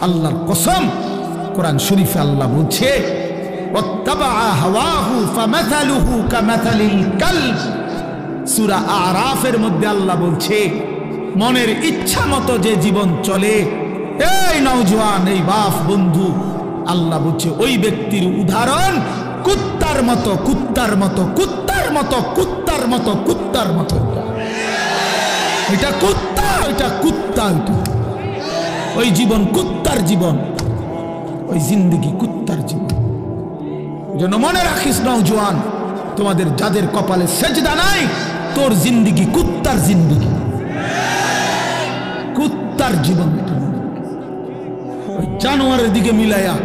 আল্লাহর কসম, কোরআন শরীফে আল্লাহ বলছে ওয়াত্তাবা হাওয়াহু ফামাথালুহু কামাথালিল কালব। সূরা আরাফের মধ্যে আল্লাহ বলছে মনের ইচ্ছা মতো যে জীবন চলে, এই নওজোয়ান, এই বাপ বন্ধু, আল্লাহ বলছে ওই ব্যক্তির উদাহরণ কুত্তার মতো, কুত্তার মতো, কুত্তার মতো, কুত্তার মতো, কুত্তার মতো। এটা কুত্তা, এটা কুত্তা, এটা ওই জীবন কুত্তার জীবন, ওই জিন্দেগি কুত্তার জীবন। যেন মনে রাখিস নওজোয়ান, তোমাদের যাদের কপালে সেজদা নাই, তোর জিন্দেগি কুত্তার জিন্দেগি, কুত্তার জীবন। ওই জানোয়ারের দিকে মিলাইয়া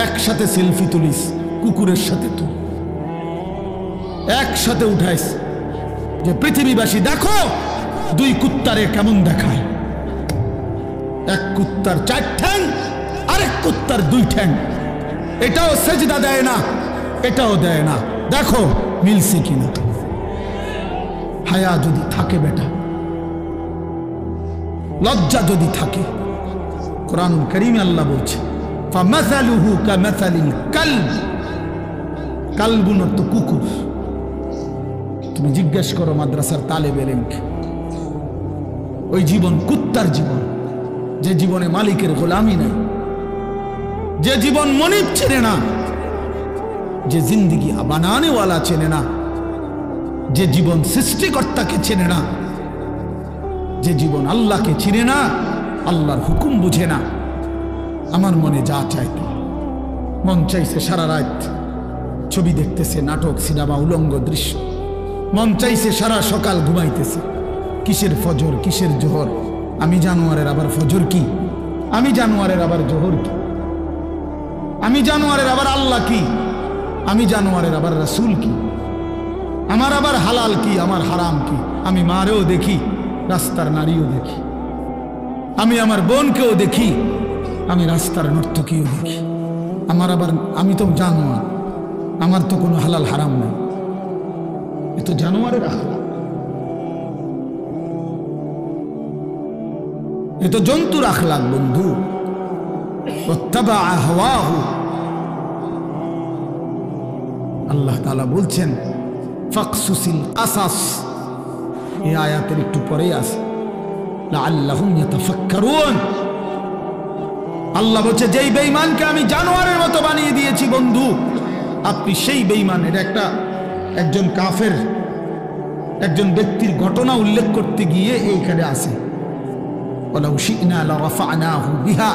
একসাথে সেলফি তুলিস, কুকুরের সাথে তুই একসাথে উঠাইস যে পৃথিবীবাসী দেখো দুই কুত্তারে কেমন দেখায়। এক কুত্তার 4 ঠ্যাং, আরেক কুত্তার 2 ঠ্যাং। এটাও সেজদা দেয় না, এটাও দেয় না, দেখো মিলছে কিনা। হায়া যদি থাকে বেটা, লজ্জা যদি থাকে, কোরআনুল কারীমে আল্লাহ বলছে ফামাসালুহু কামাসালিল কালব। কালবুন অর্থ কুকুর। তুমি জিজ্ঞেস করো মাদ্রাসার তালেবে ইলমকে, ওই জীবন কুত্তার জীবন, যে জীবনে মালিকের গোলামি নাই, যে জীবন মনিব চেনে না, যে জিন্দেগি বানানেওয়ালা চেনে না, যে জীবন সৃষ্টিকর্তাকে চেনে না, যে জীবন আল্লাহকে চিনে না, আল্লাহর হুকুম বুঝে না। আমার মনে যা চাইতো, মন চাইছে সারা রাত ছবি দেখতেছে, নাটক, সিনেমা, উলঙ্গ দৃশ্য। মন চাইছে সারা সকাল ঘুমাইতেছে। কিসের ফজর, কিসের জোহর? আমি জানোয়ারের আবার ফজর কি? আমি জানোয়ারের আবার জোহর কি? আমি জানোয়ারের আবার আল্লাহ কি? আমি জানোয়ারের আবার রাসূল কি? আমার আবার হালাল কি, আমার হারাম কি? আমি মারেও দেখি, রাস্তার নারীও দেখি, আমি আমার বোনকেও দেখি, আমি রাস্তার নর্তকীও দেখি। আমার আবার, আমি তো জানোয়ার, আমার তো কোনো হালাল হারাম নাই। এ তো জানোয়ারের আখলাক, এ তো জন্তুর আখলাক বন্ধু। ওয়াত্তাবা হাওয়াহু। আল্লাহ তাআলা বলছেন ফাকসুসিল কাসাস। এই আয়াতের একটু পরেই আছে লাআল্লাহুম ইয়াতাফাক্কারুন। আল্লাহ বলছে যেই বেঈমানকে আমি জানোয়ারের মতো বানিয়ে দিয়েছি বন্ধু, আপনি সেই বেঈমান। এটা একজন কাফের, একজন ব্যক্তির ঘটনা উল্লেখ করতে গিয়ে এইখানে আছে ওয়ালাউ শি'না লারাফা'নাহু বিহা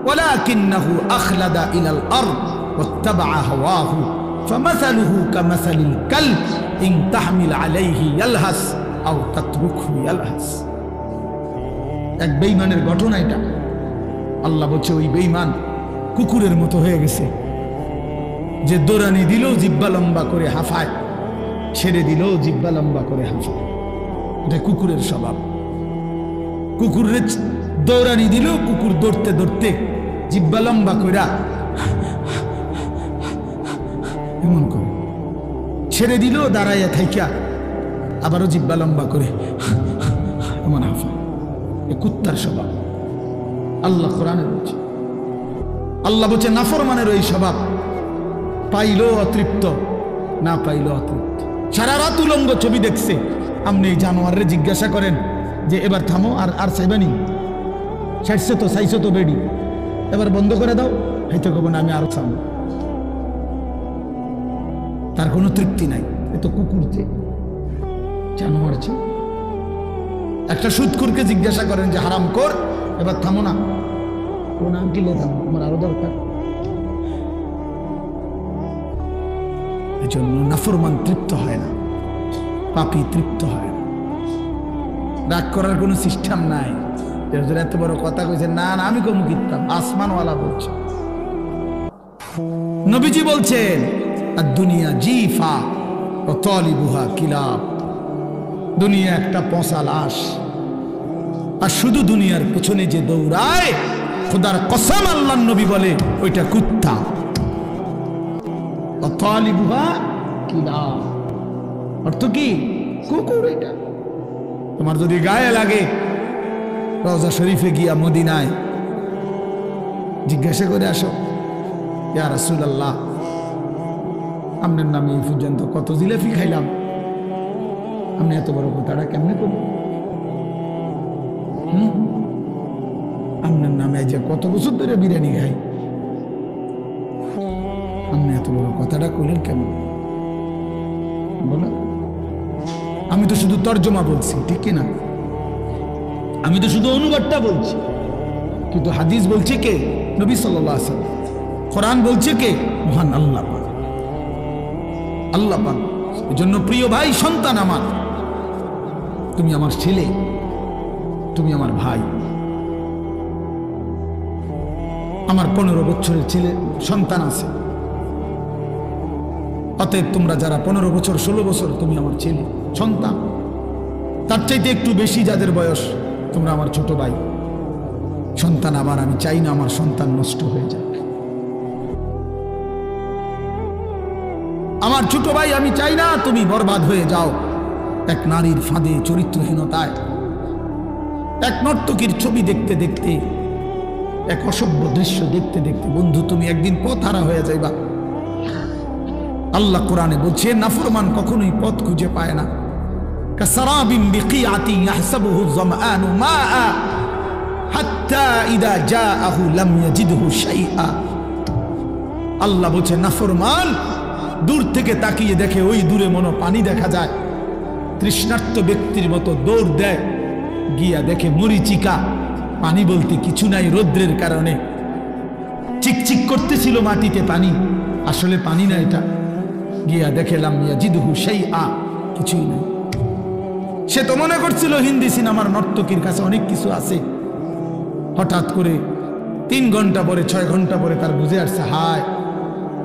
ওয়ালাকিন্নাহু আখলাদা ইলাল আরদ ওয়াত্তাবা'a হাওয়াহু ফামাসালুহু কামাসালিল কালব ইন তাহমিল আলাইহি ইয়ালহাস আও তাতরুকহু ইয়ালহাস। এক বেঈমানের ঘটনা এটা। আল্লাহ বলছে ওই বেঈমান কুকুরের মতো হয়ে গেছে, যে দৌড়ানি দিলেও জিহ্বা লম্বা করে হাঁফায়, ছেড়ে দিলেও জিহ্বা লম্বা করে হাঁফায়। এটা কুকুরের স্বভাব। কুকুরের দৌড়ানি দিলেও কুকুর দৌড়তে দৌড়তে জিহ্বা লম্বা করে এমন করে, ছেড়ে দিলেও দাঁড়াইয়া থাইকা আবারও জিহ্বা লম্বা করে এমন হাঁফায়। এ কুত্তার স্বভাব। আল্লাহ কোরআনে বলছে, আল্লাহ বলছে নাফরমানের ওই স্বভাব। পাইলো অতৃপ্ত, না পাইলো অতৃপ্ত। সারা রাত উলঙ্গ ছবি দেখছে। আপনি এই জানোয়ারে জিজ্ঞাসা করেন যে এবার থামো, আর চাইবানি, চাইছো তো, চাইছো তো বেডি, এবার বন্ধ করে দাও, হয়তো কব না আমি আরো চাবো। তার কোনো তৃপ্তি নাই। এ তো কুকুর, যে জানোয়ার। একটা সুদখোরকে জিজ্ঞাসা করেন যে হারাম কর, এবার থামো না, ও নাম কিলে থামো, আমার আরো দরকার। এজন্য নাফরমান তৃপ্ত হয় না, পাপী তৃপ্ত হয় না। রাগ করার কোনো সিস্টেম নাই। এত বড় কথা কইছে, না না আমি কম কিতাম, আসমানওয়ালা বলছে। নবীজি বলছেন দুনিয়া জিফা ও তালিবুহা কিলাব। দুনিয়া একটা পচা লাশ, আর শুধু দুনিয়ার পেছনে যে দৌড়ায়, খোদার কসম আল্লাহর নবী বলে ওইটা কুত্তা। অর্থ কি? কুকুর। এটা তোমার যদি গায়ে লাগে, রওজা শরীফে গিয়া, মদিনায় জিজ্ঞাসা করে আসো, ইয়া রাসূলুল্লাহ আপনার নামে এই পর্যন্ত কত জিলাপি খাইলাম, আপনি এত বড় কথাটা কেমনে করবেন? আপনার নামে যে কত বছর ধরে বিরিয়ানি খাই, আপনি এত বড় কথাটা করলেন কেমন? বলো, আমি তো শুধু তর্জমা বলছি, ঠিক কিনা? আমি তো শুধু অনুবাদটা বলছি, কিন্তু হাদিস বলছে কে? নবী সাল্লাল্লাহু আলাইহি ওয়াসাল্লাম। কোরআন বলছে কে? মহান আল্লাহ পাক। আল্লাহ পাক। এজন্য প্রিয় ভাই, সন্তান আমার, তুমি আমার ছেলে, তুমি আমার ভাই। আমার 15 বছরের ছেলে সন্তান আছে, অতএব তোমরা যারা 15 বছর 16 বছর, তুমি আমার ছেলে সন্তান। তার চাইতে একটু বেশি যাদের বয়স, তোমরা আমার ছোট ভাই সন্তান। আবার আমি চাই না আমার সন্তান নষ্ট হয়ে যাক। আমার ছোট ভাই, আমি চাই না তুমি বরবাদ হয়ে যাও এক নারীর ফাঁদে, চরিত্রহীনতায়, এক নর্তকীর ছবি দেখতে দেখতে, এক অসভ্য দৃশ্য দেখতে দেখতে। বন্ধু, তুমি একদিন পথহারা হয়ে যাইবা। আল্লাহ কোরআনে বলছে, নাফরমান কখনোই পথ খুঁজে পায় না। কাসারাবিন বিকিআতি ইয়াহসাবুহু যামআনু মাআ হাত্তা ইযা জাআহু লাম ইয়াজিদহু শাইআ। আল্লাহ বলছে, নাফরমান দূর থেকে তাকিয়ে দেখে, ওই দূরে মনে পানি দেখা যায়, তৃষ্ণার্ত ব্যক্তির মতো দৌড় দেয়, গিয়া দেখে মরিচিকা, পানি বলতে কিছু নাই। রৌদ্রের কারণে চিকচিক করতেছিল মাটিতে পানি, আসলে পানি না এটা। গিয়া দেখে লাম ইয়াজিদহু শাইআ, কিছুই নাই। সে তো মনে করছিল হিন্দি সিনেমার নর্তকীর কাছে অনেক কিছু আছে। হঠাৎ করে 3 ঘন্টা পরে, 6 ঘন্টা পরে তার বুঝে আসছে, হায়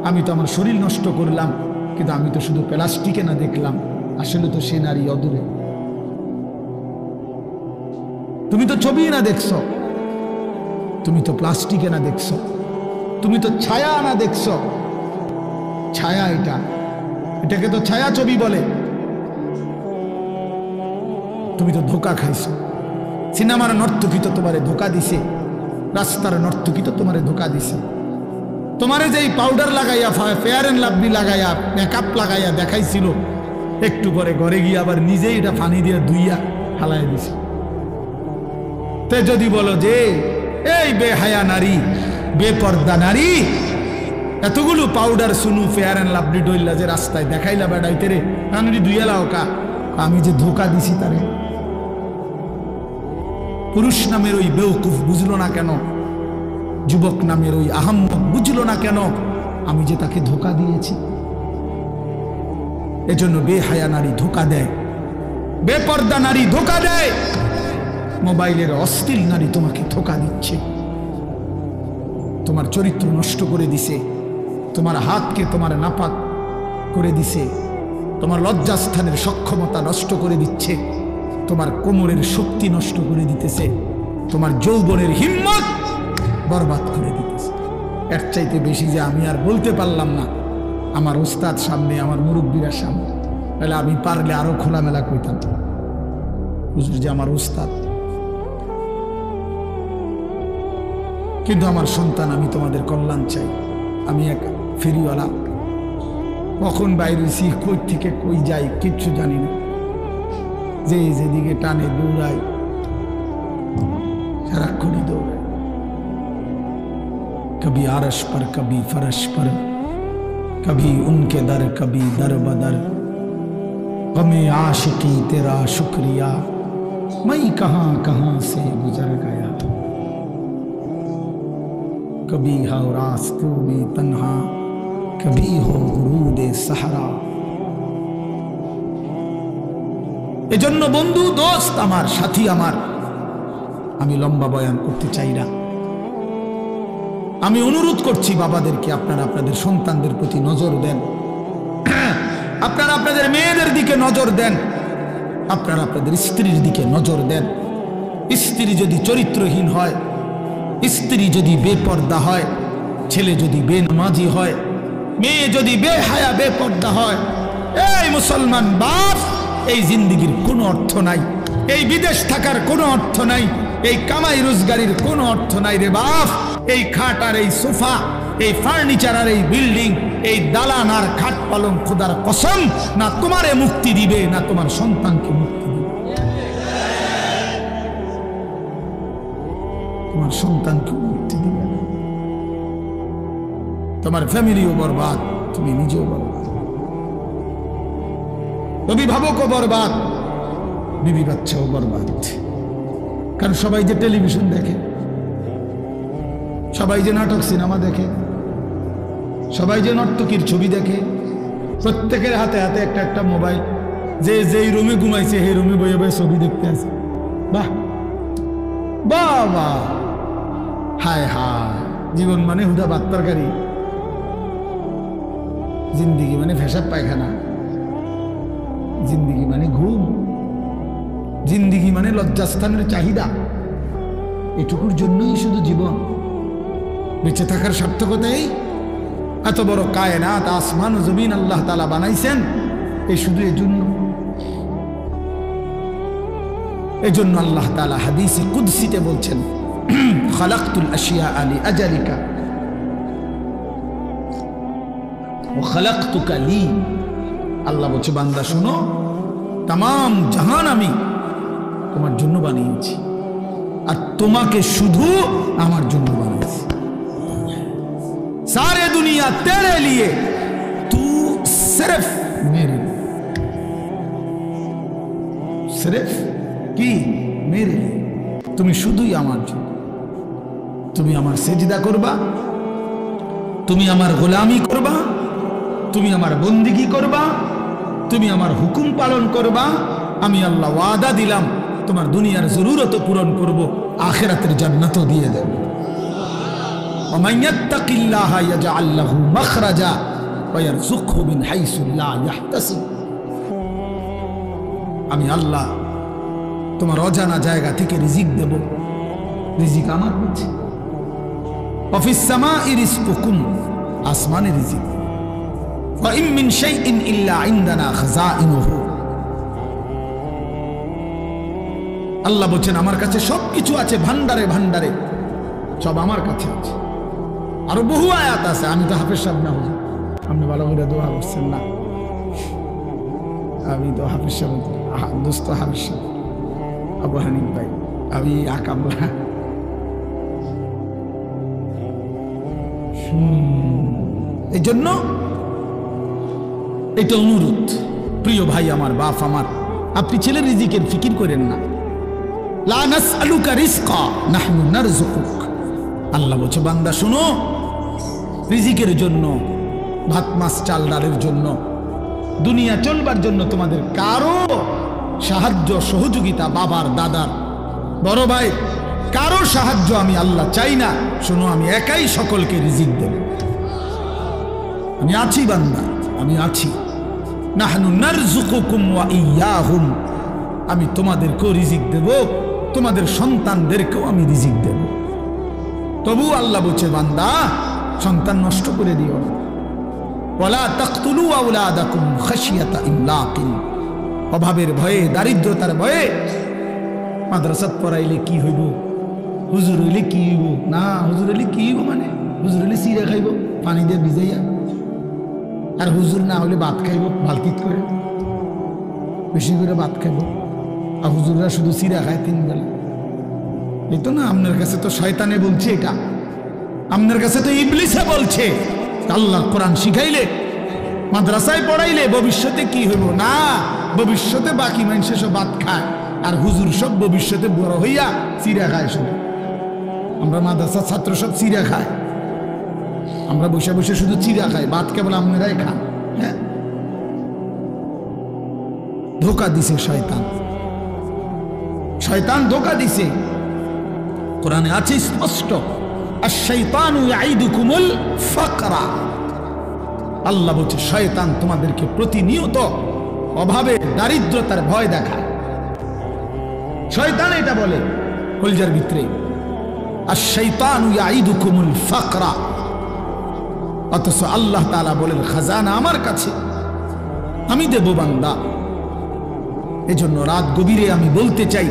আমি তো আমার শরীর নষ্ট করলাম, কিন্তু আমি তো শুধু প্লাস্টিকে না দেখলাম, আসলে তো সে নারী অদূরে। তুমি তো ছবি না দেখছ, তুমি তো প্লাস্টিকে না দেখছ, তুমি তো ছায়া না দেখছ। ছায়া এটাকে তো ছায়া ছবি বলে। তুমি তো ধোকা খাইছো। সিনেমার নর্তকী তো তোমারে ধোকা দিছে, রাস্তার নর্তকী তো তোমারে ধোকা দিছে। তোমারে যেই পাউডার লাগাইয়া, ফেয়ার এন্ড লাভলি লাগাইয়া, মেকআপ লাগাইয়া দেখাইছিল, একটু পরে ঘরে গিয়ে আবার নিজেই এটা পানি দিয়ে ধুইয়া হালাই দিছে। তে যদি বলো যে এই বেহায়া নারী, বেপর্দা নারী, এতগুলো পাউডার সুনু ফেয়ার এন্ড লাভলি ডইলা যে রাস্তায় দেখাইলা বেড়াইতে রে, আমি ধুইয়া লাও কা, আমি যে ধোকা দিছি তারে। পুরুষ নামের ওই বেওকুফ বুঝলো না কেন? যুবক নামের ওই আহাম্মক বুঝলো না কেন? আমি যে তাকে ধোকা দিয়েছি। এজন্য বেহায়া নারী ধোকা দেয়, বেপর্দা নারী ধোকা দেয়, মোবাইলের অশ্লীল নারী তোমাকে ধোকা দিচ্ছে, তোমার চরিত্র নষ্ট করে দিছে, তোমার হাতকে তোমার নাপাক করে দিছে, তোমার লজ্জাস্থানের সক্ষমতা নষ্ট করে দিচ্ছে, তোমার কোমরের শক্তি নষ্ট করে দিতেছে, তোমার যৌবনের হিম্মত বরবাদ করে দিতেছে। এর চাইতে বেশি যে আমি আর বলতে পারলাম না আমার ওস্তাদ সামনে, আমার মুরব্বীরা সামনে, তাহলে আমি পারলে আরো খোলামেলা কইতাম, বুঝলি যে আমার ওস্তাদ। কিন্তু আমার সন্তান, আমি তোমাদের কল্যাণ চাই। আমি এক ফেরিওয়ালা, কখন বাইরেছি, কই থেকে কই যাই কিচ্ছু জানি না, যে যেদিকে টানে দৌড়াই, সারাক্ষণই দৌড়াই, कभी आरश पर कभी फरश पर, कभी उनके दर कभी दर बदर, गमे आशिकी तेरा शुक्रिया, मैं कहां कहां से गुजर गया, कभी हो रास्तों में तन्हा, कभी हो गुरूदे सहरा। এজন্য বন্ধু, দোস্ত আমার, সাথী আমার, আমি লম্বা বয়ান করতে চাই না। আমি অনুরোধ করছি বাবাদেরকে, আপনারা আপনাদের সন্তানদের প্রতি নজর দেন, আপনারা আপনাদের মেয়েদের দিকে নজর দেন, আপনারা আপনাদের স্ত্রীর দিকে নজর দেন। স্ত্রী যদি চরিত্রহীন হয়, স্ত্রী যদি বেপর্দা হয়, ছেলে যদি বেনামাজি হয়, মেয়ে যদি বেহায়া বেপর্দা হয়, এই মুসলমান বাপ, এই জিন্দেগির কোনো অর্থ নাই, এই বিদেশ থাকার কোনো অর্থ নাই, এই কামাই রোজগারির কোনো অর্থ নাই রে বাপ। এই খাট আর এই সোফা, এই ফার্নিচার আর এই বিল্ডিং, এই দালান আর খাট পালং খোদার কসম না তোমারে মুক্তি দিবে না তোমার সন্তানকে মুক্তি দিবে। তোমার সন্তানকে মুক্তি দিবে না, তোমার ফ্যামিলিও বরবাদ, তুমি নিজেও বরবাদ, অভিভাবকও বরবাদ, বিবি বাচ্চাও বরবাদ। কারণ সবাই যে টেলিভিশন দেখে, সবাই যে নাটক সিনেমা দেখে, সবাই যে নর্তকীর ছবি দেখে, প্রত্যেকের হাতে হাতে একটা একটা মোবাইল, যে যেই রুমে ঘুমাইছে সেই রুমে বয়ে বয়ে ছবি দেখতে আছে। বাহ বাবা, হায় হায়, জীবন মানে হুদা বাত্তারকারী, জিন্দিগি মানে ফেসাব পায়খানা, জিন্দিগি মানে ঘুম, জিন্দিগি মানে লজ্জাস্থানের চাহিদা। এটুকুর জন্যই শুধু জীবন, বেঁচে থাকার সার্থকতাই এত বড় কায়নাত, আসমান ও জমিন আল্লাহ তাআলা বানাইছেন এই শুধু এজন্য আল্লাহ তাআলা হাদিসে কুদসিতে বলছেন, খালাকতুল আশিয়া আলি আজালিকা ও খালাকতুকা লি। আল্লাহ বলছে, বান্দা শোনো, তাম জাহান আমি তোমার জন্য বানিয়েছি আর তোমাকে শুধু আমার জন্য বানিয়েছি। सारे दुनिया तेरे लिए, तू सिर्फ मेरे लिए, सिर्फ की मेरे लिए, তুমি শুধুই আমার জন্য। তুমি আমার সেজদা করবা, তুমি আমার গোলামি করবা, তুমি আমার বন্দিগি করবা, তুমি আমার হুকুম পালন করবা। আমি আল্লাহ ওয়াদা দিলাম তোমার দুনিয়ার জরুরত পূরণ করব, আখিরাতের জান্নাতও দিয়ে দেব। ومن يتق الله يجعل له مخرجا ويرزقه من حيث لا يحتسب। আমি আল্লাহ তোমার অজানা জায়গা থেকে রিজিক দেব, রিজিক আমার হচ্ছে। وفي السماء رزقكم, আসমানে রিজিক। وإن من شيء إلا عندنا خزائنه। আল্লাহ বলেন আমার কাছে সবকিছু আছে, ভান্ডারে ভান্ডারে সব আমার কাছে আছে। আরো বহু আয়াত আছে, আমি তো হাফেজ সাহেব না, হুজুর আপনি ভালো করে দোয়া করছেন না, আমি তো হাফেজ সাহেব, দোস্ত হাফেজ সাহেব আবু হানিফ ভাই, আমি আকাবলা। এই জন্য এটা অনুরোধ, প্রিয় ভাই আমার, বাপ আমার, আপনি ছেলের রিজিকের ফিকির করেন না। লা নাসআলুকা রিজকা নাহনু নারযুকুক। আল্লাহ বলছে, বান্দা শুনো, রিজিকের জন্য, ভাত মাছ চাল ডালের জন্য, দুনিয়া চলবার জন্য তোমাদের কারো সাহায্য সহযোগিতা, বাবার দাদার বড় ভাই কারো সাহায্য আমি আল্লাহ চাই না। শোনো, আমি একাই সকলকে রিজিক দেব। আমি আছি বান্দা, আমি আছি। নাহনু নারযুকুকুম ওয়া ইয়াহুম। আমি তোমাদেরকেও রিজিক দেব, তোমাদের সন্তানদেরকেও আমি রিজিক দেব। তবু আল্লাহ বলছে, বান্দা সন্তান নষ্ট করে দিও না। ওয়ালা তাকতুলু আওলাদাকুম খাশিয়াতা ইমলাকিন। অভাবের ভয়ে, দারিদ্রতার ভয়ে মাদ্রাসাত পড়াইলে কি হইব, হুজুর হইলে কি হইব, না হুজুর হইলে কি হইব, মানে হুজুর হইলে চিরা খাইব পানি দিয়ে ভিজাইয়া, আর হুজুর না হলে ভাত খাইব বালতিত করে, বেশি করে ভাত খাইব। আর হুজুররা শুধু চিরা খায় 3 বেলা। এই তো না, আপনার কাছে তো শয়তানে বলছে, এটা আপনার কাছে তো ইবলিসে বলছে। আল্লাহ কোরআন শিখাইলে, মাদ্রাসায় পড়াইলে ভবিষ্যতে কি হইব, না ভবিষ্যতে বাকি মানুষ সব ভাত খায়, আর হুজুর সব ভবিষ্যতে বড় হইয়া চিরা খায়। শুধু আমরা মাদ্রাসার ছাত্র সব চিরা খায়, আমরা বসে বসে শুধু চিরা খাই, ভাত কেবল আপনারাই খান। হ্যাঁ, ধোকা দিছে শয়তান, শয়তান ধোকা দিছে। কোরআনে আছে স্পষ্ট, আশ-শাইতানু ইয়াইদুকুমুল ফাকরা। আল্লাহ বলছে, শয়তান তোমাদেরকে প্রতিনিয়ত অভাবে, দারিদ্রতার ভয় দেখায়। শয়তান এটা বলে কলজার ভিতরে, আশ-শাইতানু ইয়াইদুকুমুল ফাকরা। অথচ আল্লাহ তাআলা বলেন, খাজানা আমার কাছে, আমি দেব বান্দা। এজন্য রাত গভীরে আমি বলতে চাই,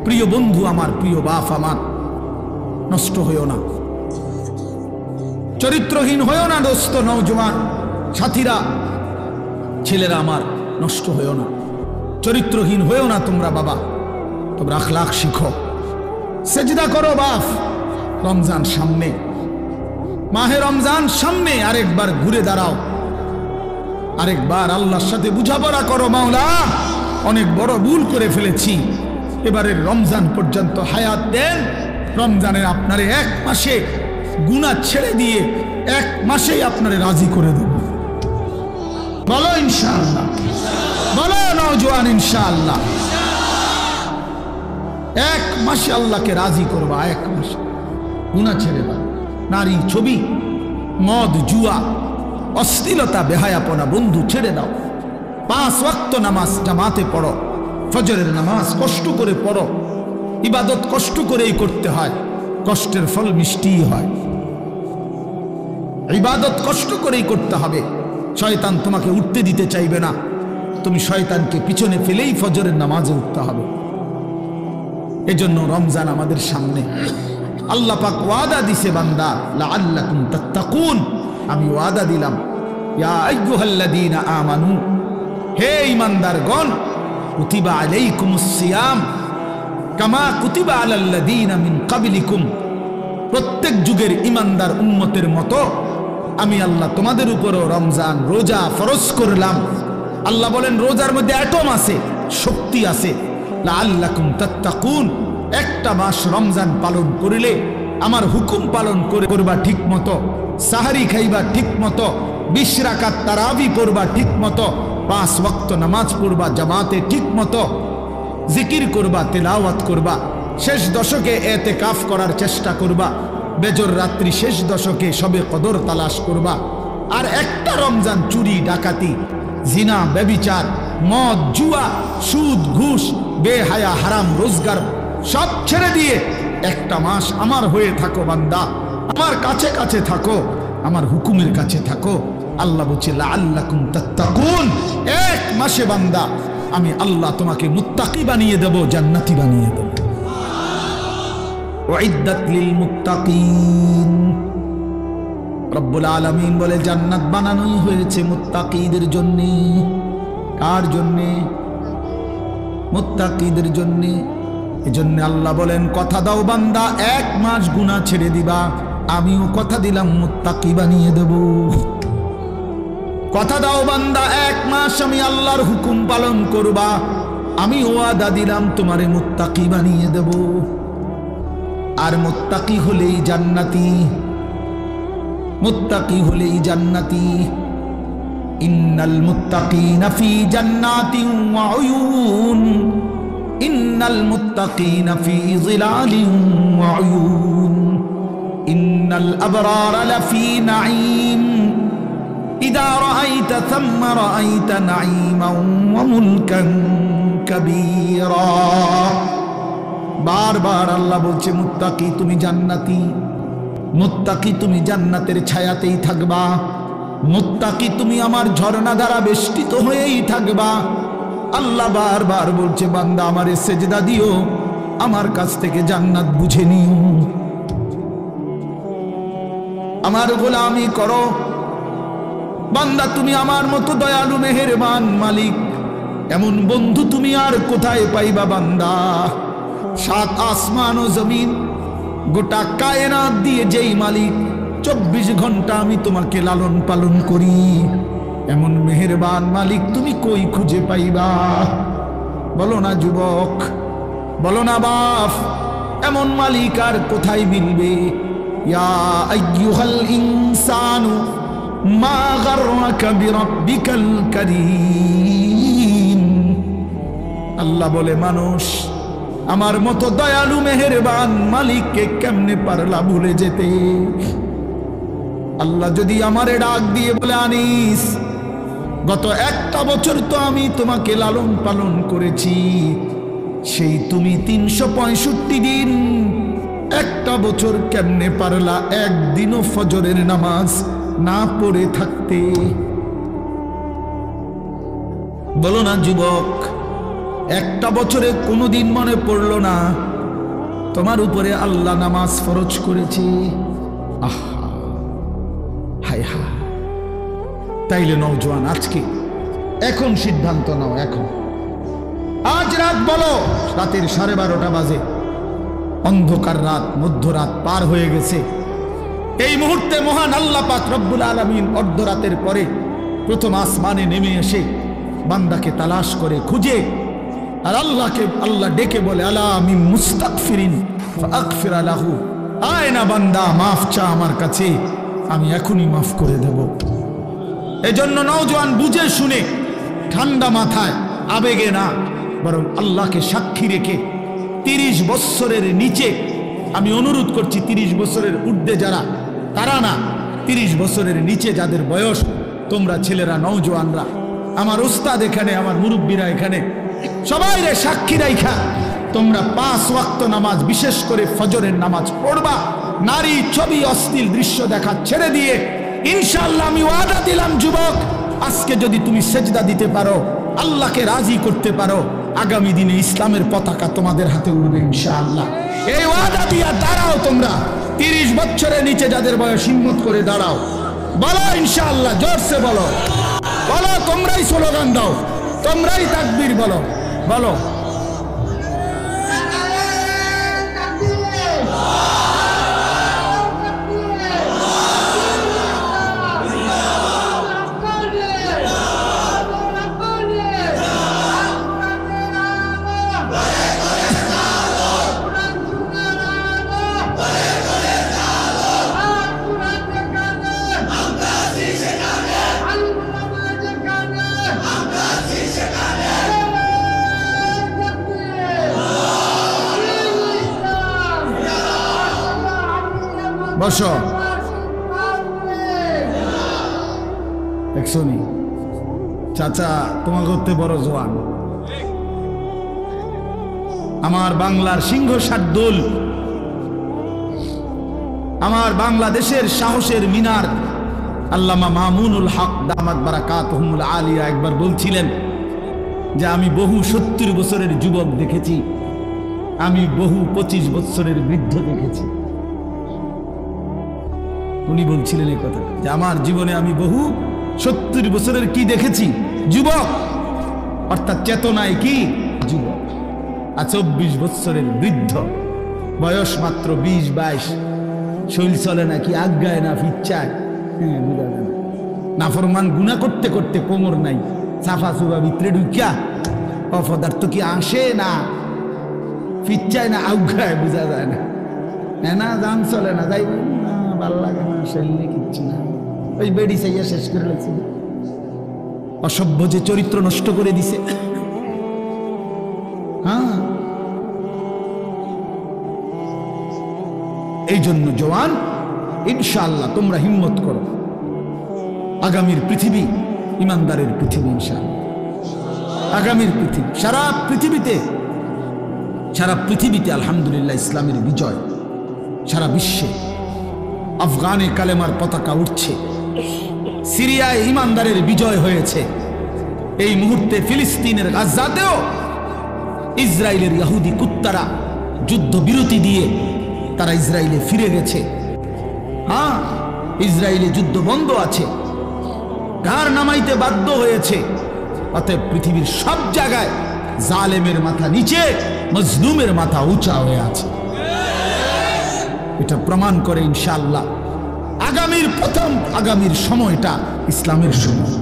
প্রিয় বন্ধু আমার, প্রিয় বাপ আমার, নষ্ট হইও না। চরিত্রহীন হয়েও না দোস্ত, নওজোয়ান সাথীরা, ছেলেরা আমার, নষ্ট হয়েও না, চরিত্রহীন হয়েও না তোমরা বাবা। তোমরা আখলাক শিখো, সেজদা করো বাপ। রমজান সামনে, মাহে রমজান সামনে, আরেকবার ঘুরে দাঁড়াও, আরেকবার আল্লাহর সাথে বুঝাপড়া করো, মাওলা অনেক বড় ভুল করে ফেলেছি, এবারের রমজান পর্যন্ত হায়াত দেন। রমজানের আপনারে এক মাসে গুনাহ ছেড়ে দিয়ে এক মাসেই আপনারে রাজি করে দেব। বলো ইনশাআল্লাহ, বলো নওজোয়ান ইনশাআল্লাহ। এক মাসে আল্লাহকে রাজি করবা, এক মাসে গুনাহ ছেড়ে দাও। নারী, ছবি, মদ, জুয়া, অশ্লীলতা, বেহায়াপনা বন্ধু ছেড়ে দাও। 5 ওয়াক্ত নামাজ জামাতে পড়ো, ফজরের নামাজ কষ্ট করে পড়ো। ইবাদত কষ্ট করেই করতে হয়, কষ্টের ফল মিষ্টি হয়। ইবাদত কষ্ট করেই করতে হবে। শয়তান তোমাকে উঠতে দিতে চাইবে না, তুমি শয়তানকে পিছনে ফেলেই ফজরের নামাজে উঠতে হবে। এজন্য রমজান আমাদের সামনে। আল্লাহ পাক ওয়াদা দিছে, বান্দা লাআল্লাকুম তাত্তাকুন, আমি ওয়াদা দিলাম, ইয়া আইয়ুহাল্লাযীনা আমানু, হে ঈমানদারগণ, কুতিবা আলাইকুমুস সিয়াম কামা কুতিবা আলাল্লাযীনা মিন ক্বাবলিকুম, প্রত্যেক যুগের ঈমানদার উম্মতের মতো আমি আল্লাহ তোমাদের উপরও রমজান রোজা ফরজ করলাম। আল্লাহ বলেন রোজার মধ্যে অ্যাটম আছে, শক্তি আছে। লাআল্লাকুম তাত্তাকুন, একটা মাস রমজান পালন করিলে আমার হুকুম পালন করবা ঠিক মতো, সাহারি খাইবা ঠিক মতো, 20 রাকাত তারাবি পড়বা ঠিক মতো, 5 ওয়াক্ত নামাজ পড়বা জামাতে ঠিক মতো, জিকির করবা, তেলাওয়াত করবা, শেষ দশকে এতেকাফ করার চেষ্টা করবা, বেজর রাত্রি শেষ দশকে সবে কদর তালাশ করবা। আর একটা রমজান চুরি, ডাকাতি, জিনা, ব্যভিচার, মদ, জুয়া, সুদ, ঘুষ, বেহায়া, হারাম রোজগার সব ছেড়ে দিয়ে একটা মাস আমার হয়ে থাকো বান্দা, আমার কাছে কাছে থাকো, আমার হুকুমের কাছে থাকো। আল্লাহ বলছে লাআল্লাকুম তাত্তাকুন, এক মাসে বান্দা আমি আল্লাহ তোমাকে মুত্তাকি বানিয়ে দেব, জান্নাতি বানিয়ে দেব। উইদ্দাত লিল মুত্তাকিন, রব্বুল আলামিন বলে জান্নাত বানানোই হয়েছে মুত্তাকিদের জন্য। কার জন্য? মুত্তাকিদের জন্য। এজন্য আল্লাহ বলেন কথা দাও বান্দা, এক মাস গুনাহ ছেড়ে দিবা, আমিও কথা দিলাম মুত্তাকি বানিয়ে দেব। কথা দাও বান্দা, এক মাস আমি আল্লাহর হুকুম পালন করবা, আমি ওয়াদা দিলাম তোমারে মুত্তাকি বানিয়ে দেব। আর মুত্তাকি হলেই জান্নাতি, মুত্তাকি হলেই জান্নাতি। ইন্নাল মুত্তাকিনা ফি জান্নাতিন ওয়া উয়ুন, ইন্নাল মুত্তাকিনা ফি যিলালিন ওয়া উয়ুন, ইন্নাল আবরারা লাফি নাঈম, ইযা রাআইতা থাম্মা রাআইতা নাঈমান ওয়া মুলকান কাবীরা। বারবার আল্লাহ বলছে মুত্তাকি তুমি জান্নাতি, মুত্তাকি তুমি জান্নাতের ছায়াতেই থাকবা, মুত্তাকি তুমি আমার ঝর্ণা দ্বারা বেষ্টিত হয়েই থাকবা। আল্লাহ বারবার বলছে বান্দা আমারে সেজদা দিও, আমার কাছ থেকে জান্নাত বুঝে নিও, আমার গোলামি করো। বান্দা তুমি আমার মতো দয়ালু মেহেরবান মালিক, এমন বন্ধু তুমি আর কোথায় পাইবা বান্দা? 7 আসমান ও জমিন, গোটা কায়নাত দিয়ে যেই মালিক, 24 ঘন্টা আমি তোমাকে লালন পালন করি, এমন মেহেরবান মালিক তুমি কই খুঁজে পাইবা? বলো না যুবক, বলো না বাপ, এমন মালিক আর কোথায় মিলবে? ইয়া আইয়ুহাল ইনসানু মা গাররাকা বিরাব্বিকাল কারীম। আল্লাহ বলে মানুষ আমার মতো দয়ালু মেহেরবান মালিককে কেমনে পারলা ভুলে যেতে? আল্লাহ যদি আমারে ডাক দিয়ে বলে আনিস, গত একটা বছর তো আমি তোমাকে লালন পালন করেছি, সেই তুমি 365 দিন, একটা বছর কেমনে পারলা একদিনও ফজরের নামাজ না পড়ে থাকতে? বলো না যুবক, একটা বছরে কোনোদিন মনে পড়লো না তোমার উপরে আল্লাহ নামাজ ফরজ করেছে? আহা, তাইলে নওজোয়ান আজকে এখন সিদ্ধান্ত নাও, এখন আজ রাত বলো, রাতের 12:30 বাজে, অন্ধকার রাত, মধ্যরাত পার হয়ে গেছে। এই মুহূর্তে মহান আল্লাহ পাক রব্বুল আলামিন অর্ধরাতের পরে প্রথম আসমানে নেমে এসে বান্দাকে তালাশ করে খুঁজে, আর আল্লাহ ডেকে বলে, আলা মিন মুস্তাগফিরিন ফাগফির লাহু, আয় না বান্দা, মাফ চা আমার কাছে, আমি এখনই মাফ করে দেব। এজন্য নওজোয়ান বুঝে শুনে ঠান্ডা মাথায়, আবেগে না, বরং আল্লাহকে সাক্ষী রেখে 30 বছরের নিচে, আমি অনুরোধ করছি 30 বছরের ঊর্ধ্বে যারা, তারা না, 30 বছরের নিচে যাদের বয়স, তোমরা ছেলেরা, নওজোয়ানরা, আমার উস্তাদ এখানে, আমার মুরব্বীরা এখানে, সবাই রে সাক্ষী রাইখা তোমরা 5 ওয়াক্ত নামাজ, বিশেষ করে ফজরের নামাজ পড়বা। নারী, ছবি, অশ্লীল দৃশ্য দেখা ছেড়ে দিয়ে ইনশাআল্লাহ আমি ওয়াদা দিলাম যুবক, আজকে যদি তুমি সেজদা দিতে পারো, আল্লাহকে রাজি করতে পারো, আগামী দিনে ইসলামের পতাকা তোমাদের হাতে উড়বে ইনশাআল্লাহ। এই ওয়াদা দিয়া দাঁড়াও তোমরা, 30 বছরের নিচে যাদের বয়স, হিম্মত করে দাঁড়াও, বলো ইনশাআল্লাহ, জোরসে বলো, বলো, তোমরাই স্লোগান দাও, তোমরাই তাকবীর বলো, বলো। বসো, দেখছো নি চাচা, তোমার করতে বড় জোয়ান, আমার বাংলার সিংহ শার্দুল, আমার বাংলাদেশের সাহসের মিনার আল্লামা মামুনুল হক দামাত বারাকাতুহুল আলিয়া একবার বলছিলেন যে আমি বহু 70 বছরের যুবক দেখেছি, আমি বহু 25 বছরের বৃদ্ধ দেখেছি। উনি বলছিলেন এই কথা যে আমার জীবনে আমি বহু 70 বছরের কি দেখেছি, যুবক, অর্থাৎ চেতনায় কি যুবক, আর 24 বছরের বৃদ্ধ, বয়স মাত্র 20-22, শৈল চলে নাকি আজ্ঞায় না ফিচ্ছায়, বুঝা যায় না, নাফরমান গুনাহ করতে করতে কোমর নাই, সাফা সুবা ভিতরে ঢুকিয়া অপদার্থ কি আসে না, ফিচ্ছায় না আজ্ঞায়, বুঝা যায় না, না দাম চলে না, যাই ভাল লাগে না, শরীরে কিচ্ছু না, ওই বেড়ি চাইয়া শেষ করে লাগছে, অসভ্য যে চরিত্র নষ্ট করে দিছে। হ্যাঁ, এই জন্য জওয়ান, ইনশাআল্লাহ তোমরা হিম্মত করো, আগামীর পৃথিবী ইমানদারের পৃথিবী, ইনশাআল্লাহ আগামীর পৃথিবী, সারা পৃথিবীতে আলহামদুলিল্লাহ ইসলামের বিজয়, সারা বিশ্বে আফগানে কালেমার পতাকা উঠছে, সিরিয়ায় ইমানদারের বিজয় হয়েছে, এই মুহূর্তে ফিলিস্তিনের গাজাতেও ইসরায়েলের ইহুদি কুত্তারা যুদ্ধ বিরতি দিয়ে তারা ইসরায়েলে ফিরে গেছে। হ্যাঁ, ইসরায়েলে যুদ্ধ বন্ধ আছে, ঘাড় নামাইতে বাধ্য হয়েছে। অতএব পৃথিবীর সব জায়গায় জালেমের মাথা নিচে, মজলুমের মাথা উঁচা হয়ে আছে। এটা প্রমাণ করে ইনশাআল্লাহ আগামীর সময়টা ইসলামের সময়,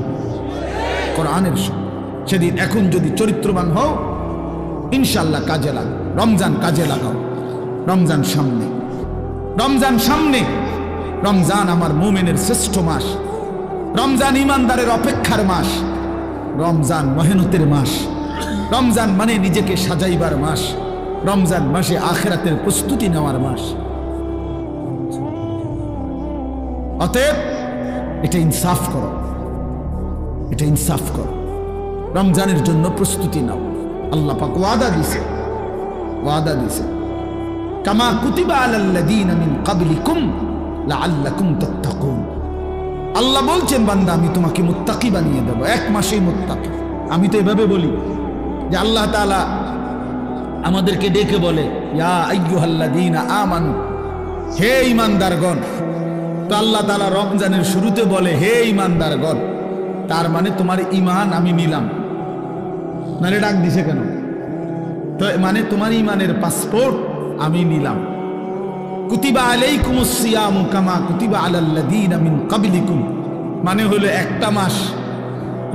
কোরআনের সময়। সেদিন এখন যদি চরিত্রবান হও, ইনশাআল্লাহ কাজে লাগাও, রমজান কাজে লাগাও, রমজান সামনে, রমজান আমার মুমিনের শ্রেষ্ঠ মাস, রমজান ইমানদারের অপেক্ষার মাস, রমজান মেহনতের মাস, রমজান মানে নিজেকে সাজাইবার মাস, রমজান মাসে আখিরাতের প্রস্তুতি নেওয়ার মাস। অতএব এটা ইনসাফ করো, রমজানের জন্য প্রস্তুতি নাও। আল্লাহ পাক ওয়াদা দিছে, কামা কুতিবা আলাল্লাযীনা মিন ক্বাবলিকুম লাআল্লাকুম তাত্তাকুন। আল্লাহ বলছেন, বান্দা আমি তোমাকে মুত্তাকি বানিয়ে দেব, 1 মাসেই মুত্তাকি। আমি তো এভাবে বলি যে আল্লাহ তাআলা আমাদেরকে ডেকে বলে, ইয়া আইয়ুহাল্লাযীনা আমানু, হে ঈমানদারগণ। তো আল্লাহ তাআলা রমজানের শুরুতে বলে, হে ঈমানদারগণ। তার মানে তোমার ঈমান আমি নিলাম। নারে ডাক দিছে কেন? তো মানে তোমার ঈমানের পাসপোর্ট আমি নিলাম। কুতিবা আলাইকুমুস সিয়ামু কামা কুতিবা আলাল্লাযীনা মিন ক্বাবলিকুম, মানে হলো একটা মাস,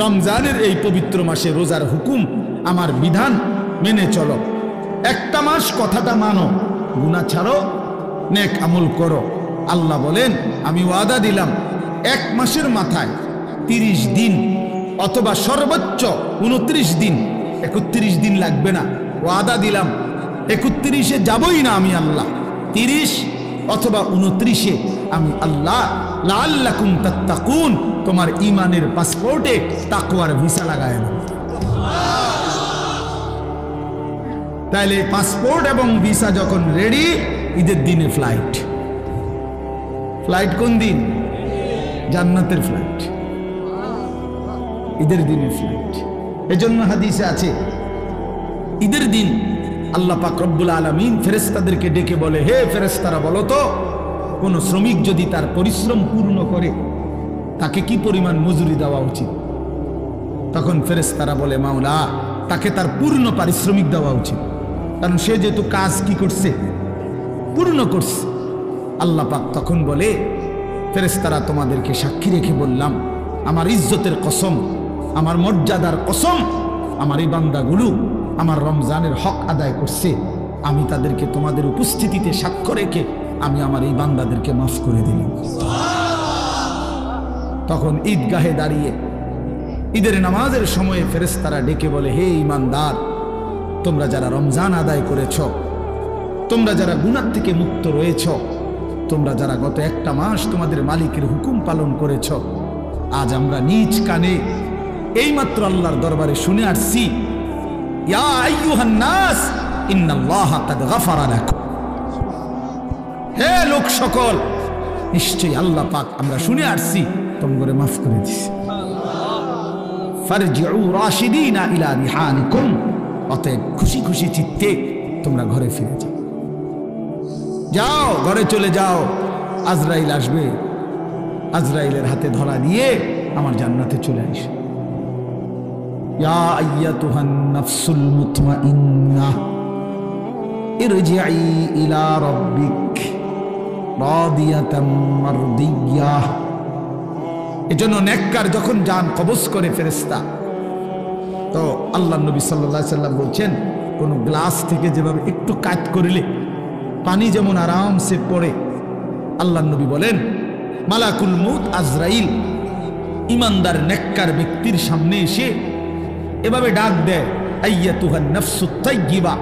রমজানের এই পবিত্র মাসে রোজার হুকুম, আমার বিধান মেনে চলো। একটা মাস কথাটা মানো, গুনাহ ছাড়ো, নেক আমল করো। আল্লাহ বলেন আমি ওয়াদা দিলাম এক মাসের মাথায় 30 দিন অথবা সর্বোচ্চ 29 দিন, 31 দিন লাগবে না, ওয়াদা দিলাম 31-এ যাবই না আমি আল্লাহ, 30 অথবা 29-এ আমি আল্লাহ লাআল্লাকুম তাত্তাকুন, তোমার ঈমানের পাসপোর্টে তাকওয়ার ভিসা লাগায় না। তাহলে পাসপোর্ট এবং ভিসা যখন রেডি, ঈদের দিনে ফ্লাইট। ফ্লাইট কোন দিন? জান্নাতের ফ্লাইট, ঈদের দিনে ফ্লাইট। এজন্য হাদিসে আছে ঈদের দিন আল্লাহ পাক রব্বুল আলামিন ফেরেশতাদেরকে ডেকে বলে, হে ফেরেশতারা বলো তো, কোন শ্রমিক যদি তার পরিশ্রম পূর্ণ করে তাকে কি পরিমাণ মজুরি দেওয়া উচিত? তখন ফেরেশতারা বলে, মাওলা, তাকে তার পূর্ণ পারিশ্রমিক দেওয়া উচিত, কারণ সে যেহেতু কাজ কি করছে, পূর্ণ করছে। আল্লাহ পাক তখন বলে, ফেরেশতারা তোমাদেরকে সাক্ষী রেখে বললাম, আমার ইজ্জতের কসম, আমার মর্যাদার কসম, আমার এই বান্দাগুলো আমার রমজানের হক আদায় করছে, আমি তাদেরকে তোমাদের উপস্থিতিতে সাক্ষ্য রেখে আমি আমার এই বান্দাদেরকে মাফ করে দিলাম। তখন ঈদগাহে দাঁড়িয়ে ঈদের নামাজের সময়ে ফেরেশতারা ডেকে বলে, হে ঈমানদার, তোমরা যারা রমজান আদায় করেছ, তোমরা যারা গুনাহ থেকে মুক্ত রয়েছ, তোমরা যারা গত একটা মাস তোমাদের মালিকের হুকুম পালন করেছ, আজ আমরা নিজ কানে এইমাত্র আল্লাহর দরবারে শুনে আসছি, ইয়া আইয়ুহান নাস ইন্নাল্লাহা কাদ গাফারা লাকুম, হে লোক সকল, নিশ্চয়ই আল্লাহ পাক আমরা শুনে আসছি তোমাদের মাফ করে দিয়েছে। ফারজিউ রাশিদিনা ইলা রিহানিকুম, অতএব খুশি খুশি চিত্তে তোমরা ঘরে ফিরে যাও, যাও ঘরে চলে যাও। আজরাইল আসবে, আজরাইলের হাতে ধরা দিয়ে আমার জান্নাতে চলে আসে। ইয়া আইয়াতুহান নাফসুল মুতমাইন্নাহ ইরজিই ইলা রাব্বিক রাদিয়াতাম মারদিয়াহ। এজন্য নেককার যখন জান কবজ করে ফেরেশতা, তো আল্লাহ নবী সাল্লাল্লাহু আলাইহি সাল্লাম বলছেন, কোন গ্লাস থেকে যেভাবে একটু কাট করলে পানি যেমন আরামসে পড়ে, আল্লাহ নবী বলেন মালাকুল মউত আজরাইল ইমানদার নেককার ব্যক্তির সামনে এসে এভাবে ডাক দেয়, আইয়াতুহান নাফসুত তাইয়্যিবা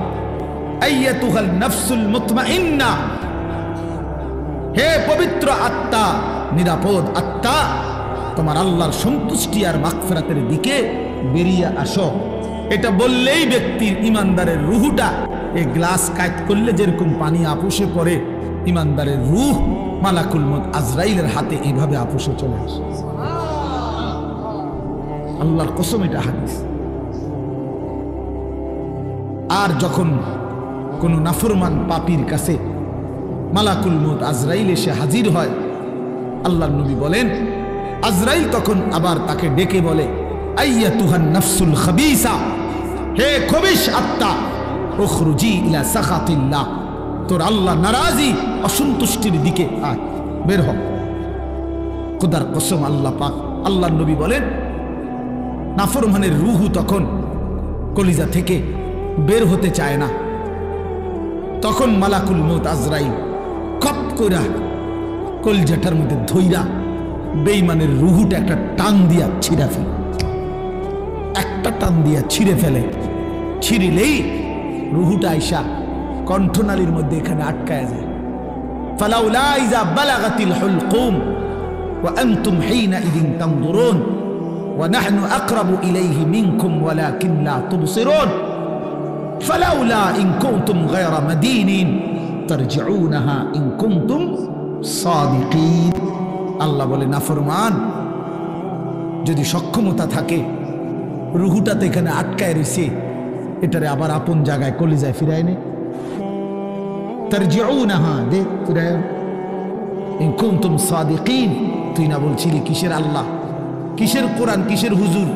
আইয়াতুহাল নাফসুল মুতমাইন্না, হে পবিত্র আত্মা, নিরাপদ আত্মা, তোমার আল্লাহর সন্তুষ্টি আর মাগফিরাতের দিকে বেরিয়ে আসো। এটা বললেই ব্যক্তির ইমানদারের রুহটা, এই গ্লাস কাট করলে যেরকম পানি আপুসে পড়ে, ইমানদারের রুহ মালাকুল মউত আজরাইলের হাতে এইভাবে আপুসে চলে আসে। আল্লাহর কসম, এটা হাদিস। আর যখন কোন নাফরমান পাপীর কাছে মালাকুল মউত আজরাইল এসে হাজির হয়, আল্লাহর নবী বলেন আজরাইল তখন আবার তাকে ডেকে বলে, আইয়াতুহান নাফসুল খাবিসা, হে খবিশ আত্মা, উখরুজি ইলা সাখাতিল্লাহ, তোর আল্লাহ নারাজি অসন্তুষ্টির দিকে আয়, বের হ। খোদার কসম, আল্লাহ পাক, আল্লাহর নবী বলেন নাফরমানের রূহ তখন কলিজা থেকে বের হতে চায় না। তখন মালাকুল মউত আজরাইল কপ কইরা কলিজাটার মধ্যে ধইরা বেঈমানের রূহটা একটা টান দিয়া ছিঁড়া ফেলে, একটা টান দিয়া ছিঁড়ে ফেলে। ছিঁড়িলেই রূহটা আইসা কণ্ঠনালীর মধ্যে এখানে আটকায় যায়। ফালাউলা ইযা বালাগাতিল হুলকুম ওয়া আনতুম হিনাইযিন তানজুরুন ওয়া নাহনু আকরাবু ইলাইহি মিনকুম ওয়ালাকিন লা তুবসিরুন ফালাউলা ইন কুনতুম গায়রা মাদিনিন তারজিউনাহা ইন কুনতুম সাদিকিন। আল্লাহ বলে, নাফরমান যদি সক্ষমতা থাকে, রুহুটা তো এখানে আটকায় রয়েছে, এটারে আবার আপন জায়গায় কলিজায় ফিরায় নে, তারজিউনাহা, দে ফিরায়, ইন কুনতুম সাদিকিন। তুই না বলছিলি কিসের আল্লাহ, কিসের কোরআন, কিসের হুজুর?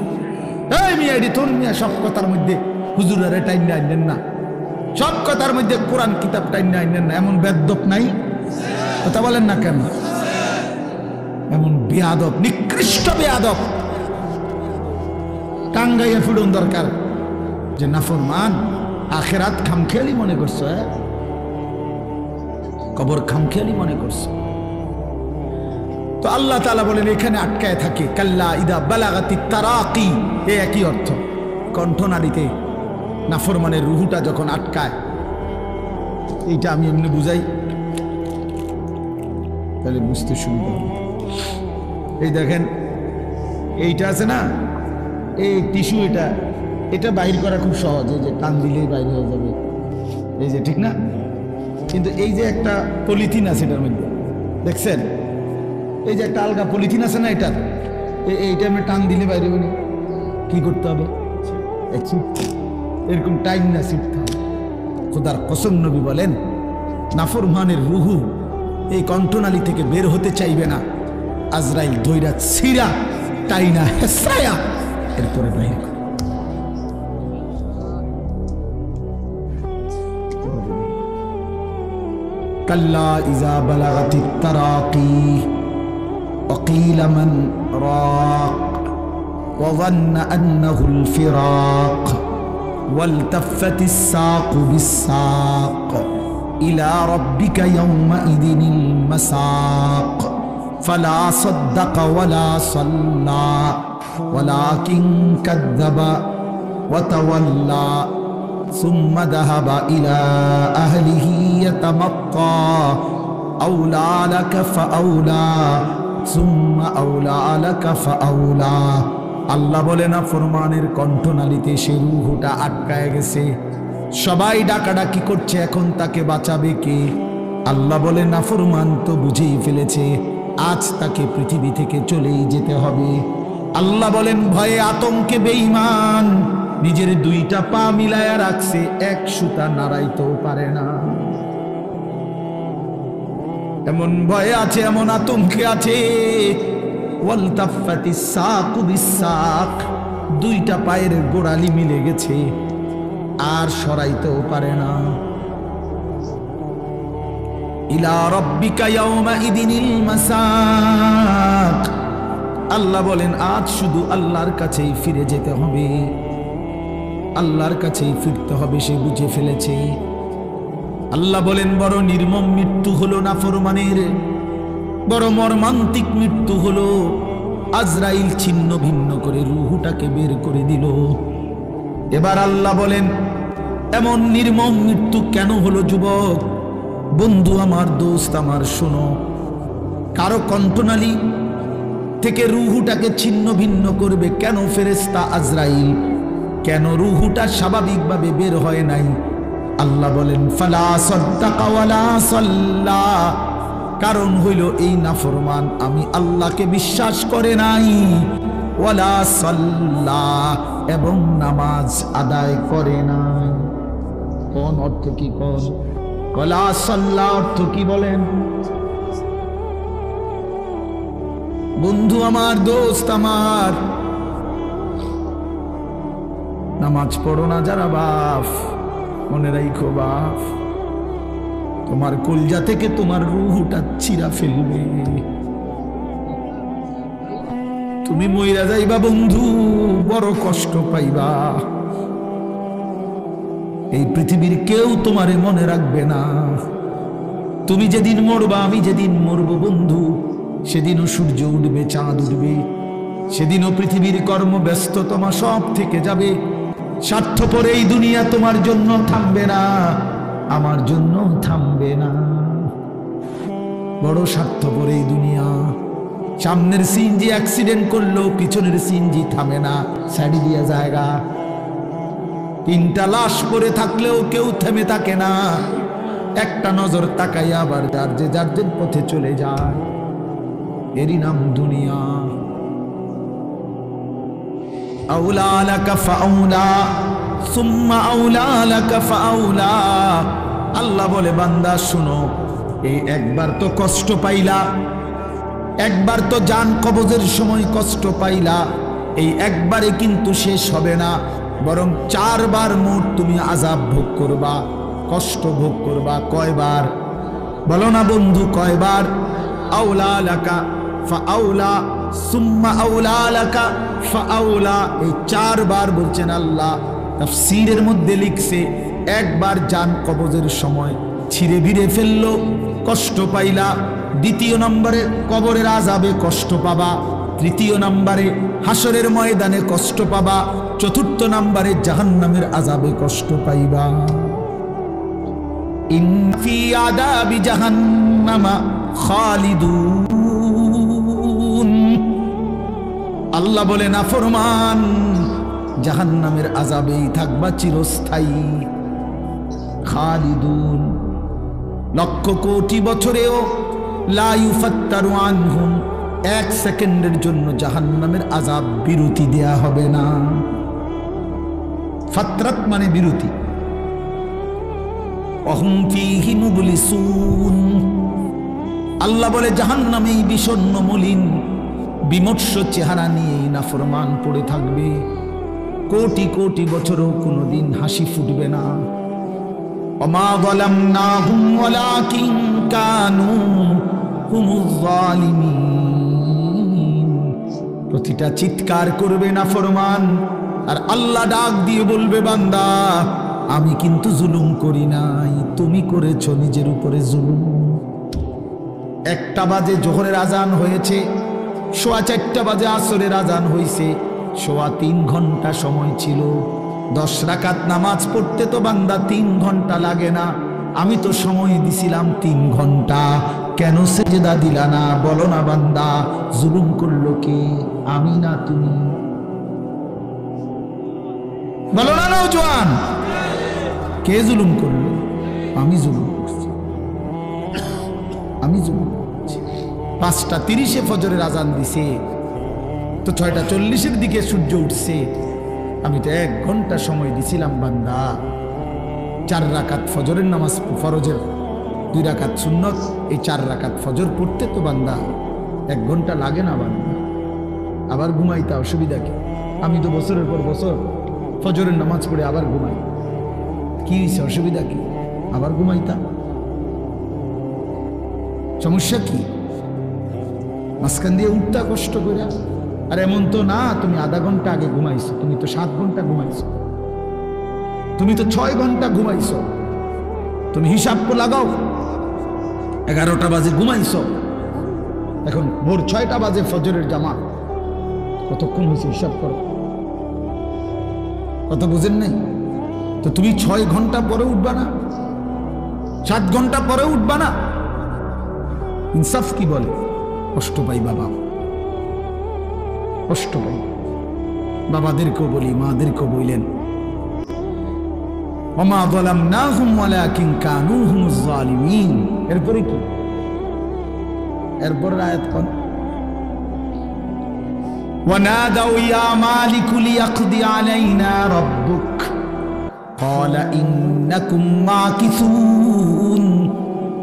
এই মিয়া এটি তোর মিয়া সব কথার মধ্যে হুজুরের টাইম আইনেন না, সব কথার মধ্যে কোরআন কিতাব টাইম আইনেন না, এমন বেদ্যপ নাই? কথা বলেন না কেন? এমন বেয়াদব, নিকৃষ্ট বেয়াদব টাঙ্গাইয়া ফুডন দরকার যে নাফরমান আখেরাত খামখেয়ালি মনে করছো, কবর খামখেয়ালি মনে করছো। তো আল্লাহ তাআলা বলেন এখানে আটকায় থাকে, কাল্লা ইদা বালাগাতি তারাকি, এই একই অর্থ। কণ্ঠনালীতে নাফরমানের রুহুটা যখন আটকায়, এইটা আমি এমনি বুঝাই তাহলে বুঝতে সুবিধা হবে। এই দেখেন এইটা আছে না, এই টিস্যু, এটা বাইর করা খুব সহজ, এই যে টান দিলেই বাইর হয়ে যাবে, এই যে, ঠিক না? কিন্তু এই যে একটা পলিথিন আছে এটার মধ্যে, দেখছেন? এই যে একটা আলগা পলিথিন আছে না, এইটা আমি টান দিলে বাইরে হবে না, কি করতে হবে? এরকম টাইম না ছিটতে হবে। খোদার কসম নবী বলেন নাফরমানের রুহু এই কণ্ঠনালী থেকে বের হতে চাইবে না, আজরাইল ধইরা ছিরা টাইনা হেসায়া এরপরে বাইরে করে। কাল্লা ইজা বালাগাতিত তারাকি وقيل من راق وظن أنه الفراق والتفت الساق بالساق إلى ربك يومئذ المساق فلا صدق ولا صلى ولكن كذب وتولى ثم ذهب إلى أهله يتمطى أولى لك فأولى সুম্মা আউলা আলাকা ফাআউলা। আল্লাহ বলে না ফরমানের কণ্ঠনালীতে সে রূহটা আটকায় গেছে, সবাই ডাকাডাকি করছে, এখন তাকে বাঁচাবে কে? আল্লাহ বলে না ফরমান তো বুঝেই ফেলেছে, আজ তাকে পৃথিবী থেকে চলেই যেতে হবে। আল্লাহ বলেন ভয়ে আতঙ্কে বেঈমান নিজের দুইটা পা মিলায়া রাখছে, এক সুতা নাড়াইতেও পারে না, এমন ভয়ে আছে, এমন আতঙ্কে আছে। ওয়ালতাফাতিস সাকু বিসাক, দুইটা পায়ের গোড়ালি মিলে গেছে, আর সরাইতেও পারে না। ইলা রাব্বিকা ইয়াউমাইদিনিল মাসাক, আল্লাহ বলেন আজ শুধু আল্লাহর কাছেই ফিরে যেতে হবে, আল্লাহর কাছেই ফিরতে হবে, সে বুঝে ফেলেছে। আল্লাহ বলেন বড় নির্মম মৃত্যু হলো নাফরমানের, বড় মর্মান্তিক মৃত্যু হলো। আজরাইল ছিন্ন ভিন্ন করে রূহটাকে বের করে দিল। এবার আল্লাহ বলেন এমন নির্মম মৃত্যু কেন হলো যুবক? বন্ধু আমার, দোস্ত আমার, শোনো, কারো কণ্ঠনালী থেকে রূহটাকে ছিন্ন ভিন্ন করবে কেন ফেরেশতা আজরাইল? কেন রূহটা স্বাভাবিকভাবে বের হয় নাই? আল্লাহ বলেন ফালা সাদ্দাকা ওয়ালা সাল্লা, কারণ হইল এই নাফরমান আমি আল্লাহকে বিশ্বাস করে নাই, ওয়ালা সাল্লা, এবং নামাজ আদায় করে নাই। কোন অর্থ কি? কোন ওয়ালা সাল্লা অর্থ কি বলেন? বন্ধু আমার, দোস্ত আমার, নামাজ পড়ো না যারা বাপ, মনে রাখো বাপ, তোমার কলজা থেকে তোমার রূহটা ছিঁড়া ফেলবে, তুমি মইরা যাইবা বন্ধু, বড় কষ্ট পাইবা। এই পৃথিবীর কেউ তোমারে মনে রাখবে না। তুমি যেদিন মরবা, আমি যেদিন মরব বন্ধু, সেদিনও সূর্য উঠবে, চাঁদ উঠবে, সেদিনও পৃথিবীর কর্মব্যস্ততমা সব থেকে যাবে। স্বার্থপর এই দুনিয়া তোমার জন্য থামবে না, আমার জন্য থামবে না। বড় স্বার্থপর এই দুনিয়া। সামনের সিএনজি অ্যাক্সিডেন্ট করলো, পিছনের সিএনজি থামে না, সাইডে দিয়া জায়গা। তিনটা লাশ পড়ে থাকলেও কেউ থেমে থাকে না, একটা নজর তাকাইয়া আবার যার যে পথে চলে যায়। এরই নাম দুনিয়া। আউলা লাকা ফাউলা সুম্মা আউলা লাকা ফাউলা। আল্লাহ বলে বান্দা শুনো, এই একবার তো কষ্ট পাইলা, একবার তো জান কবজের সময় কষ্ট পাইলা, এই একবারে কিন্তু শেষ হবে না, বরং 4 বার মোট তুমি আযাব ভোগ করবা, কষ্ট ভোগ করবা। কয়বার বলো না বন্ধু, কয়বার? আউলা লাকা ফাআউলা সুম্মা আউলা লাকা ফাআউলা, এই 4 বার বলছেন আল্লাহ। তাফসীরের মধ্যে লিখছে, একবার জান কবজের সময় ছিঁড়ে ভিড়ে ফেললো, কষ্ট পাইলা, দ্বিতীয় নম্বরে কবরের আযাবে কষ্ট পাবা, তৃতীয় নম্বরে হাসরের ময়দানে কষ্ট পাবা, চতুর্থ নম্বরে জাহান্নামের আযাবে কষ্ট পাইবা। ইন্না ফি আযাবি জাহান্নামা খালিদুন, আল্লাহ বলে নাফরমান জাহান্নামের আযাবেই থাকবা চিরস্থায়ী। খালিদুন, লক্ষ কোটি বছরেও লা ইউফাত্তারু আনহুম, 1 সেকেন্ডের জন্য জাহান্নামের আযাব বিরতি দেয়া হবে না। ফাতরাত মানে বিরতি। ওয়াহুম ফীহি মুবলিসুন, আল্লাহ বলে জাহান্নামেই বিষণ্ণ মলিন বিমর্ষ চেহারা নিয়ে নাফরমান পড়ে থাকবে, কোটি কোটি বছরও কোনোদিন হাসি ফুটবে না। ওমা যালামনাহুম ওয়ালাকিন কানু হুমুজ জালিমিন, প্রতিটা চিৎকার করবে নাফরমান, আর আল্লাহ ডাক দিয়ে বলবে বান্দা আমি কিন্তু জুলুম করি নাই, তুমি করেছো নিজের উপরে জুলুম। 1টা বাজে জোহরের আজান হয়েছে, 4:15 বাজে আসরের আজান হয়েছে, 3.25 ঘন্টা সময় ছিল। 10 রাকাত নামাজ পড়তে তো বান্দা 3 ঘন্টা লাগে না, আমি তো সময় দিছিলাম 3 ঘন্টা, কেন সেজদা দিলা না? বলো না বান্দা, জুলুম করলো কে? আমি না তুমি? বলো না নওজোয়ান, কে জুলুম করলো? আমি জুলুম করছি, আমি জুলুম করছি। 5:30 ফজরের আজান দিছে, তো 6:40 দিকে সূর্য উঠছে, আমি তো 1 ঘন্টা সময় দিছিলাম বান্দা। 4 রাকাত ফজরের নামাজ, ফরজের 2 রাকাত সুন্নত, এই 4 রাকাত ফজর পড়তে তো বান্দা 1 ঘন্টা লাগে না বান্দা? আবার ঘুমাইতা, অসুবিধা কি? আমি তো বছরের পর বছর ফজরের নামাজ পড়ে আবার ঘুমাই, কি হয়েছে? অসুবিধা কি? আবার ঘুমাইতা, সমস্যা কি? মাঝখান দিয়ে উঠতা কষ্ট করে। আর এমন তো না তুমি আধা ঘন্টা আগে ঘুমাইছো, তুমি তো 7 ঘন্টা ঘুমাইছো, তুমি তো 6 ঘন্টা ঘুমাইছো। তুমি হিসাব তো লাগাও, 11টা বাজে ঘুমাইছো, এখন ভোর 6টা বাজে ফজরের জামাত, কতক্ষণ হয়েছে হিসাব করো। কত বুঝেন নাই? তো তুমি 6 ঘন্টা পরে উঠবা না? 7 ঘন্টা পরে উঠবা না? ইনসাফ কি বলে? কষ্ট পাই বাবা, কষ্ট পাই। বাবাদেরকেও বলি, মাদেরকেও বললেন ওমা যালামনাহুম ওয়ালাকিন কানু হুমুজ জালিমিন। এরপরে কি? এরপর আয়াত কোন? ওয়ানাদাউ ইয়া মালিকু লিয়াকদি আলাইনা রাব্বুক ক্বালা ইন্নাকুম মাকিসুন।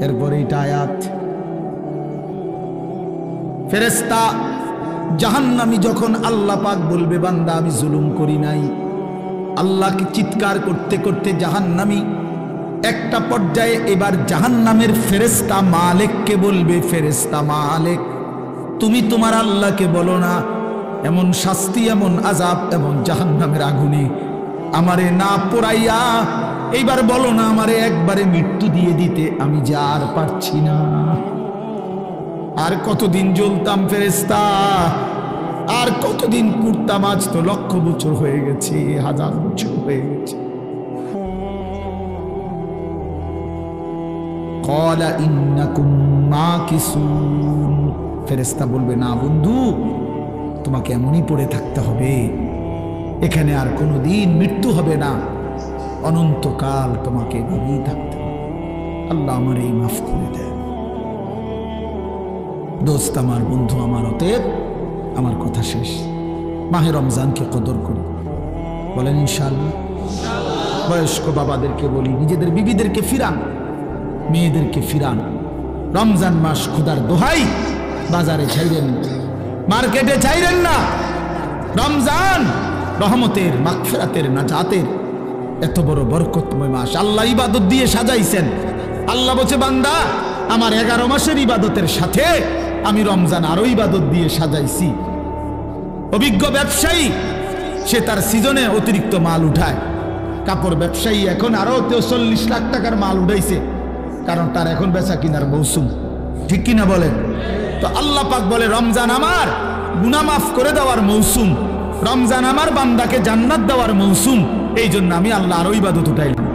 এরপরে এটা আয়াত। ফেরেশতা জাহান্নামী যখন আল্লাহ পাক বলবে বান্দা আমি জুলুম করি নাই, আল্লাহকে চিৎকার করতে করতে জাহান্নামী একটা পর্যায়ে এবার জাহান্নামের ফেরেশতা মালিককে বলবে, ফেরেশতা মালিক তুমি তোমার আল্লাহকে বলো না এমন শাস্তি, এমন আযাব, এমন জাহান্নামের আগুনে আমারে না পোড়াইয়া এইবার বলো না আমারে একবারে মৃত্যু দিয়ে দিতে, আমি যে আর পারছি না। আর কতদিন জ্বলতাম ফেরেশতা, আর কতদিন কুড়তাম? আজ তো 1,00,000 বছর হয়ে গেছে, 1000 বছর হয়ে গেছে। ক্বালা ইন্নাকুম মাকিসুন। ফেরেশতা বলবে না বন্ধু, তোমাকে এমনই পড়ে থাকতে হবে, এখানে আর কোনোদিন মৃত্যু হবে না, অনন্তকাল তোমাকে এভাবেই থাকতে হবে। আল্লাহ আমার এই মাফ করে দেয়। দোস্ত আমার, বন্ধু আমার, অতএব আমার কথা শেষ। মাহে রমজানকে কদর করি, বলেন ইনশাআল্লাহ। বয়স্ক বাবাদেরকে বলি নিজেদের বিবিদেরকে ফিরান, মেয়েদেরকে ফিরান। রমজান মাস খোদার দোহাই বাজারে ছাইরেন না, মার্কেটে ছাইরেন না। রমজান রহমতের, মাগফিরাতের, নাজাতের এত বড় বরকতময় মাস আল্লাহ ইবাদত দিয়ে সাজাইছেন। আল্লাহ বলছে, বান্দা আমার 11 মাসের ইবাদতের সাথে আমি রমজান আরো ইবাদত দিয়ে সাজাইছি। অভিজ্ঞ ব্যবসায়ী সে তার সিজনে অতিরিক্ত মাল উঠায়। কাপড় ব্যবসায়ী এখন আরো 40 লাখ টাকার মাল উঠাইছে, কারণ তার এখন বেচা কিনার মৌসুম। ঠিক কিনা বলেন? তো আল্লাহ পাক বলে, রমজান আমার গুনাহ মাফ করে দেওয়ার মৌসুম, রমজান আমার বান্দাকে জান্নাত দেওয়ার মৌসুম। এই জন্য আমি আল্লাহ আরো ইবাদত উঠাইলাম।